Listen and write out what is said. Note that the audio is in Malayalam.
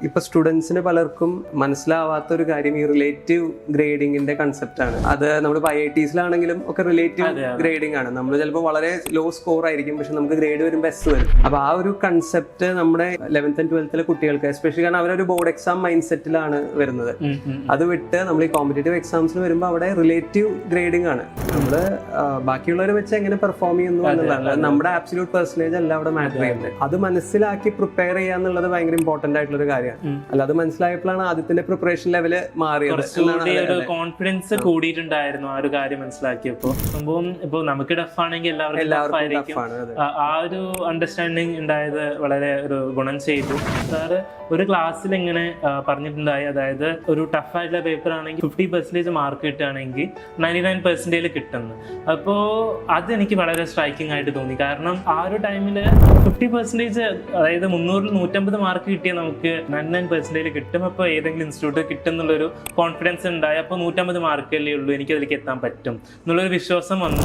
ഇപ്പൊ സ്റ്റുഡൻസിന് പലർക്കും മനസ്സിലാവാത്ത ഒരു കാര്യം ഈ റിലേറ്റീവ് ഗ്രേഡിങ്ങിന്റെ കൺസെപ്റ്റ് ആണ്. അത് നമ്മളിപ്പോൾ IITസിലാണെങ്കിലും ഒക്കെ റിലേറ്റീവ് ഗ്രേഡിംഗ് ആണ്. നമ്മൾ ചിലപ്പോൾ വളരെ ലോ സ്കോർ ആയിരിക്കും, പക്ഷെ നമുക്ക് ഗ്രേഡ് വരുമ്പോൾ എസ് വരും. അപ്പൊ ആ ഒരു കൺസെപ്റ്റ് നമ്മുടെ 11th and 12th കുട്ടികൾക്ക് എസ്പെഷ്യലി, കാരണം അവരൊരു ബോർഡ് എക്സാം മൈൻഡ് സെറ്റിലാണ് വരുന്നത്. അത് വിട്ട് നമ്മൾ ഈ കോമ്പറ്റേറ്റീവ് എക്സാംസിന് വരുമ്പോൾ അവിടെ റിലേറ്റീവ് ഗ്രേഡിംഗ് ആണ്. നമ്മള് ബാക്കിയുള്ളവരെ വെച്ച് എങ്ങനെ പെർഫോം ചെയ്യുന്നു എന്നുള്ളതാണ്. നമ്മുടെ ആബ്സല്യൂട്ട് പെർസെന്റേജ് അല്ല അവിടെ മാറ്റർ ചെയ്യുന്നത്. അത് മനസ്സിലാക്കി പ്രിപ്പയർ ചെയ്യാന്നുള്ളത് ഭയങ്കര ഇമ്പോർട്ടന്റ് ആയിട്ടുള്ള ഒരു കാര്യമാണ്. അല്ല, അത് മനസ്സിലായപ്പോഴാണ് ആദ്യത്തിന്റെ പ്രിപ്പറേഷൻ ലെവല് മാറിയത്. കോൺഫിഡൻസ് കൂടിയിട്ടുണ്ടായിരുന്നു ആ ഒരു കാര്യം മനസ്സിലാക്കിയപ്പോ. സംഭവം ഇപ്പൊ നമുക്ക് ടഫ് ആണെങ്കിൽ എല്ലാവർക്കും ആ ഒരു അണ്ടർസ്റ്റാൻഡിങ് ഉണ്ടായത് വളരെ ഒരു ഗുണം ചെയ്തു. സാറ് ഒരു ക്ലാസ്സിൽ ഇങ്ങനെ പറഞ്ഞിട്ടുണ്ടായി, അതായത് ഒരു ടഫ് ആയിട്ടുള്ള പേപ്പർ ആണെങ്കിൽ 50% മാർക്ക് കിട്ടുകയാണെങ്കിൽ 99% കിട്ടുന്നു. അപ്പോൾ അതെനിക്ക് വളരെ സ്ട്രൈക്കിംഗ് ആയിട്ട് തോന്നി. കാരണം ആ ഒരു ടൈമിൽ 50%, അതായത് 100-ൽ 150 മാർക്ക് കിട്ടിയാൽ നമുക്ക് 99% കിട്ടും. അപ്പോൾ ഏതെങ്കിലും ഇൻസ്റ്റിറ്റ്യൂട്ട് കിട്ടും എന്നുള്ളൊരു കോൺഫിഡൻസ് ഉണ്ടായി. അപ്പോൾ 150 മാർക്കല്ലേ ഉള്ളൂ, എനിക്ക് അതിലേക്ക് എത്താൻ പറ്റും എന്നുള്ളൊരു വിശ്വാസം വന്നു.